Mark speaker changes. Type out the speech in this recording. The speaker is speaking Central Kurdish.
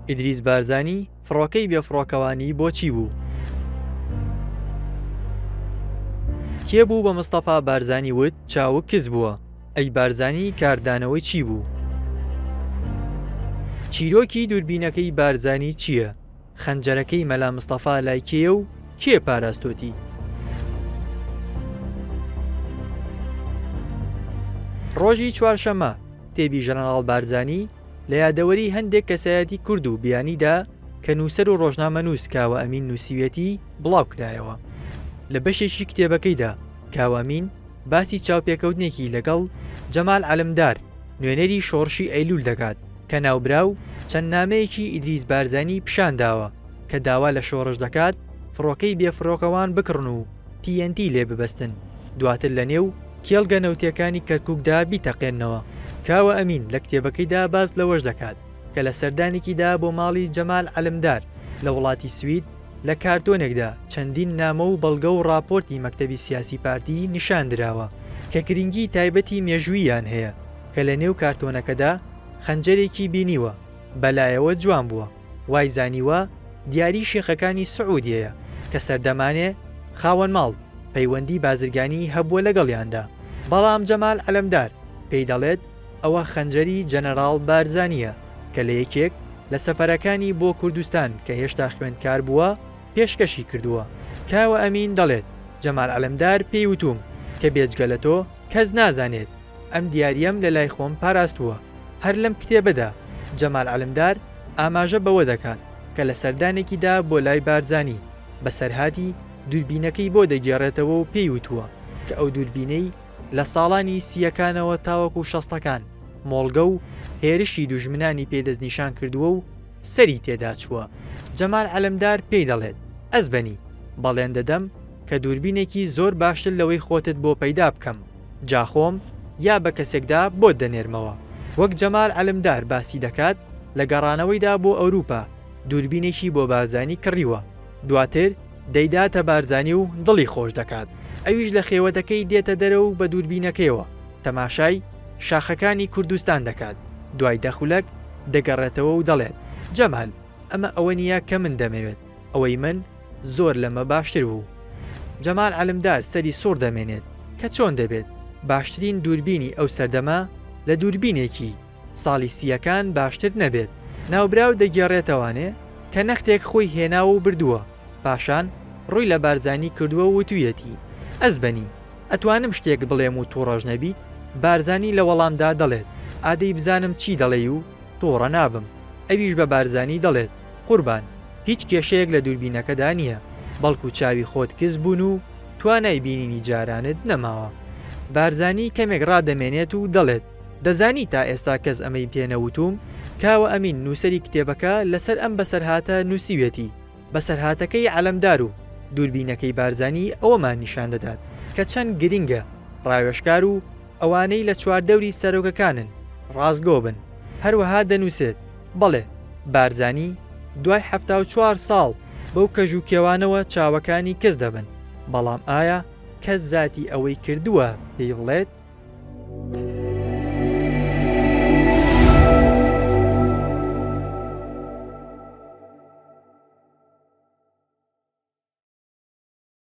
Speaker 1: ئیدریس بارزانی فڕۆکەی بێفڕۆکەوانی بۆچی بوو؟ کێ بوو بە مستەفا بارزانی وت چاوک کز بووە؟ ئەی بارزانی کاردانەوەی چی بوو؟ چیرۆکی دووربینەکەی بارزانی چییە؟ خەنجەرەکەی مەلا مستەفا لای کێیە و کێ پاراستۆتی؟ ڕۆژی چوارشەممە تێبی ژەنەراڵ بارزانی لە یادەوەری هەندێک کەسایەتی کورد و بیانیدا کە نووسەر و ڕۆژنامەنووس کاوە ئەمین نووسیوێتی بڵاو کرایەوە. لە بەشێکی کتێبەکەیدا کاوە ئەمین باسی چاوپێکەوتنێکی لەگەڵ جەمال عەلەمدار نوێنەری شۆڕشی ئەیلول دەکات کە ناوبراو چەند نامەیەکی ئیدریس بارزانی پیشانداوە کە داوا لە شۆڕش دەکات فڕۆکەی بێفڕۆکەوان بکڕن و TNT لێ ببەستن، دواتر لە نێو کێڵگە نەوتیەکانی کەرکووکدا بیتەقێننەوە. کاوە ئەمین لە کتێبەکەیدا باز لەوەش دەکات کە لە سەردانێکیدا بۆ ماڵی جەمال عەلەمدار لە وڵاتی سوید لە کارتۆنێکدا چەندین نامە و بەڵگە و راپۆرتی مەکتەبی سیاسی پارتی نیشاندراوە کە گرنگی تایبەتی مێژووییان هەیە کە لە نێو کارتۆنەکەدا خەنجەرێکی بینیوە بەلایەوە جوان بووە، وای زانیوە دیاری شێخەکانی سعودیەیە کە سەردەمانێ خاوەن ماڵ پەیوەندی بازرگانی هەبووە لەگەڵیاندا. بەڵام جەمال عەلەمدار پێی دەڵێت ئەوە خەنجەری جەنەراڵ بارزانیە کە لە یەکێک لە سەفەرەکانی بۆ کوردستان کە هێشتا خوێندکار بووە پێشکەشی کردووە. کاوە ئەمین دەڵێت جەمال عەلەمدار پێی وتوم کە بێجگە لە تۆ کەس نازانێت ئەم دیاریم لە لای خۆم پاراستووە. هەر لەم کتێبەدا جەمال عەلەمدار ئاماژە بەوە دەکات کە لە سەردانێکیدا بۆ لای بارزانی بەسەرهاتی دووربینەکەی بۆ دەگێڕێتەوە و پێی وتووە کە ئەو دووربینەی لە ساڵانی سیەکانەوە تاوەکو شەستەکان مۆڵگە و هێرشی دوژمنانی پێدەستنیشان کردووە و سەری تێدا چووە. جەمال عەلەمدار پێی دەڵێت ئەزبەنی بەڵێن دەدەم کە دووربینێکی زۆر باشتر لەوەی خۆتت بۆ پەیدا بکەم، جاخۆم یا بە کەسێکدا بۆ دەنێرمەوە. وەک جەمال عەلەمدار باسی دەکات لە گەڕانەوەیدا بۆ ئەوروپا دووربینێکی بۆ بارزانی کڕیوە، دواتر دەیداتە بارزانی و دڵی خۆش دەکات. ئەویش لە خێوەتەکەی دێتە دەرەوە بە دووربینەکەیەوە تەماشای شاخەکانی کوردستان دەکات، دوای دەخولەک دەگەڕێتەوە و دەڵێت جەمال ئەمە ئەوە نییە کە من دەمەوێت، ئەوەی من زۆر لەمە باشتر بوو. جەمال عەلەمدار سەری سوور دەمێنێت کە چۆن دەبێت باشترین دووربینی ئەو سەردەما لە دووربینێکی ساڵی سیەکان باشتر نەبێت. ناوبراو دەگێڕێتەوانێ کە نەختێک خۆی هێناوە و بردووە، پاشان ڕووی لە بارزانی کردووە و وتویەتی ئەزبەنی ئەتوانم شتێک بڵێم و تووڕەژ نەبیت؟ بارزانی لە وەڵامدا دەڵێت ئادەی بزانم چی دەڵێ و تووڕە نابم. ئەویش بە بارزانی دەڵێت قوربان هیچ کێشەیەک لە دووربینەکەدا نییە، بەڵکو چاوی خۆت کز بوون و توانای بینینی جارانت نەماوە. بارزانی کەمێک ڕادەمێنێت و دەڵێت دەزانی تا ئێستا کەس ئەمەی پێنەوتوم؟ کاوە ئەمین نووسەری کتێبەکە لەسەر ئەم بەسەرهاتە نووسیوێتی بەسەرهاتەکەی عەلەمدار و دووربینەکەی بارزانی ئەوەمان نیشان دەدات کە چەند گرنگە ڕاوێژکار و ئەوانەی لە چواردەوری سەرۆکەکانن ڕازگۆ بن. هەروەها دەنووسێت بەڵێ بارزانی دوای 74 ساڵ بەو کەژوکێوانەوە چاوەکانی کەس دەبن، بەڵام ئایا کەس زاتی ئەوەی کردووە پێی بڵێت؟